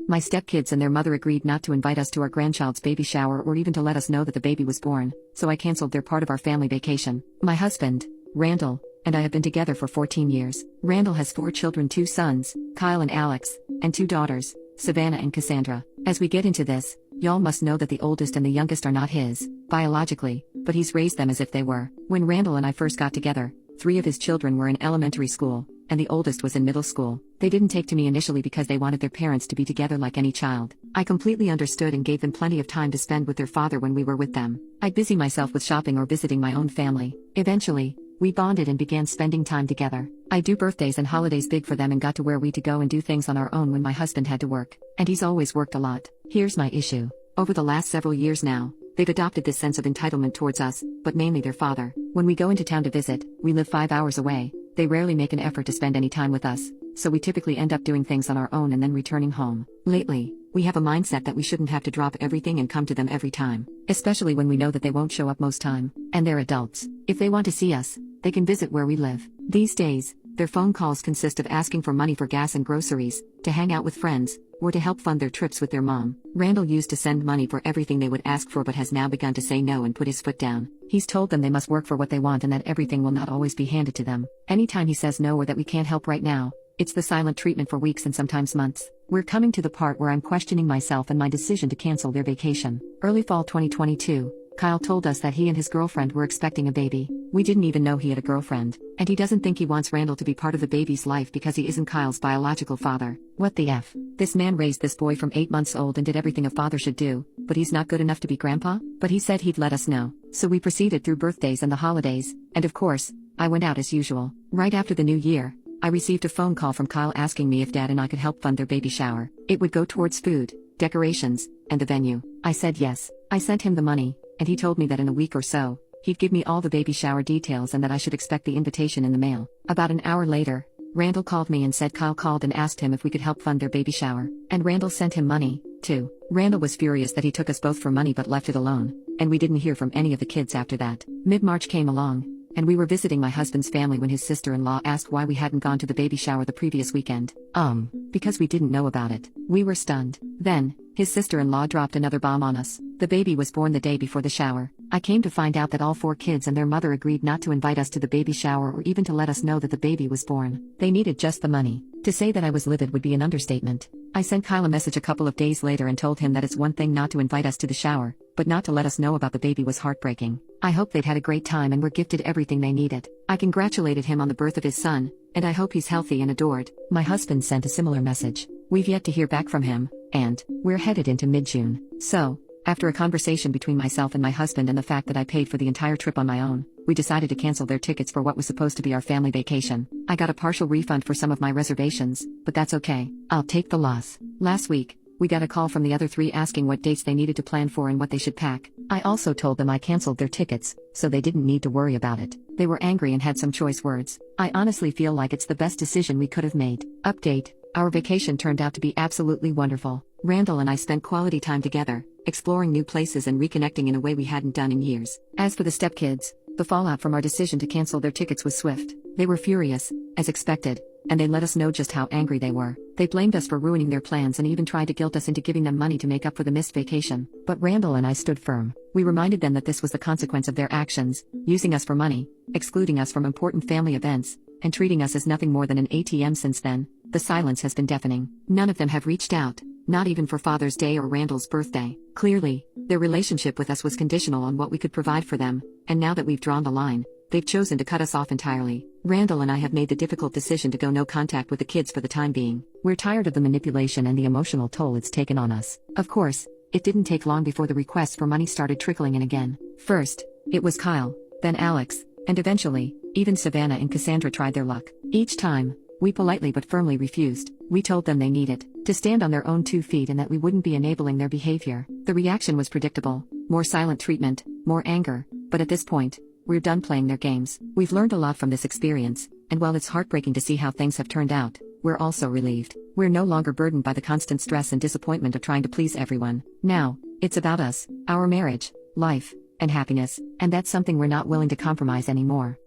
My stepkids and their mother agreed not to invite us to our grandchild's baby shower or even to let us know that the baby was born, so I canceled their part of our family vacation. My husband, Randall, and I have been together for 14 years. Randall has 4 children, 2 sons, Kyle and Alex, and 2 daughters, Savannah and Cassandra. As we get into this, y'all must know that the oldest and the youngest are not his, biologically, but he's raised them as if they were. When Randall and I first got together, 3 of his children were in elementary school, and the oldest was in middle school. They didn't take to me initially because they wanted their parents to be together like any child. I completely understood and gave them plenty of time to spend with their father when we were with them. I'd busy myself with shopping or visiting my own family. Eventually, we bonded and began spending time together. I do birthdays and holidays big for them and got to where we to go and do things on our own when my husband had to work. And he's always worked a lot. Here's my issue. Over the last several years now, they've adopted this sense of entitlement towards us, but mainly their father. When we go into town to visit, we live 5 hours away. They rarely make an effort to spend any time with us, so we typically end up doing things on our own and then returning home. Lately, we have a mindset that we shouldn't have to drop everything and come to them every time, especially when we know that they won't show up most time, and they're adults. If they want to see us, they can visit where we live. These days, their phone calls consist of asking for money for gas and groceries, to hang out with friends, or to help fund their trips with their mom. Randall used to send money for everything they would ask for but has now begun to say no and put his foot down. He's told them they must work for what they want and that everything will not always be handed to them. Anytime he says no or that we can't help right now, it's the silent treatment for weeks and sometimes months. We're coming to the part where I'm questioning myself and my decision to cancel their vacation. Early fall 2022, Kyle told us that he and his girlfriend were expecting a baby. We didn't even know he had a girlfriend, and he doesn't think he wants Randall to be part of the baby's life because he isn't Kyle's biological father. What the F? This man raised this boy from 8 months old and did everything a father should do, but he's not good enough to be grandpa? But he said he'd let us know. So we proceeded through birthdays and the holidays, and of course, I went out as usual. Right after the new year, I received a phone call from Kyle asking me if Dad and I could help fund their baby shower. It would go towards food, decorations, and the venue. I said yes. I sent him the money, and he told me that in a week or so, he'd give me all the baby shower details and that I should expect the invitation in the mail. About an hour later, Randall called me and said Kyle called and asked him if we could help fund their baby shower, and Randall sent him money, too. Randall was furious that he took us both for money but left it alone, and we didn't hear from any of the kids after that. Mid-March came along, and we were visiting my husband's family when his sister-in-law asked why we hadn't gone to the baby shower the previous weekend. Because we didn't know about it. We were stunned. Then, his sister-in-law dropped another bomb on us. The baby was born the day before the shower. I came to find out that all 4 kids and their mother agreed not to invite us to the baby shower or even to let us know that the baby was born. They needed just the money. To say that I was livid would be an understatement. I sent Kyle a message a couple of days later and told him that it's one thing not to invite us to the shower, but not to let us know about the baby was heartbreaking. I hope they'd had a great time and were gifted everything they needed. I congratulated him on the birth of his son, and I hope he's healthy and adored. My husband sent a similar message. We've yet to hear back from him, and we're headed into mid-June. So, after a conversation between myself and my husband and the fact that I paid for the entire trip on my own, we decided to cancel their tickets for what was supposed to be our family vacation. I got a partial refund for some of my reservations, but that's okay. I'll take the loss. Last week, we got a call from the other 3 asking what dates they needed to plan for and what they should pack. I also told them I canceled their tickets, so they didn't need to worry about it. They were angry and had some choice words. I honestly feel like it's the best decision we could have made. Update: our vacation turned out to be absolutely wonderful. Randall and I spent quality time together, exploring new places and reconnecting in a way we hadn't done in years. As for the stepkids, the fallout from our decision to cancel their tickets was swift. They were furious, as expected, and they let us know just how angry they were. They blamed us for ruining their plans and even tried to guilt us into giving them money to make up for the missed vacation. But Randall and I stood firm. We reminded them that this was the consequence of their actions, using us for money, excluding us from important family events, and treating us as nothing more than an ATM. Since then, the silence has been deafening. None of them have reached out, not even for Father's Day or Randall's birthday. Clearly, their relationship with us was conditional on what we could provide for them, and now that we've drawn the line, they've chosen to cut us off entirely. Randall and I have made the difficult decision to go no contact with the kids for the time being. We're tired of the manipulation and the emotional toll it's taken on us. Of course, it didn't take long before the requests for money started trickling in again. First, it was Kyle, then Alex, and eventually, even Savannah and Cassandra tried their luck. Each time, we politely but firmly refused. We told them they needed to stand on their own 2 feet and that we wouldn't be enabling their behavior. The reaction was predictable: more silent treatment, more anger, but at this point, we're done playing their games. We've learned a lot from this experience, and while it's heartbreaking to see how things have turned out, we're also relieved. We're no longer burdened by the constant stress and disappointment of trying to please everyone. Now, it's about us, our marriage, life, and happiness, and that's something we're not willing to compromise anymore.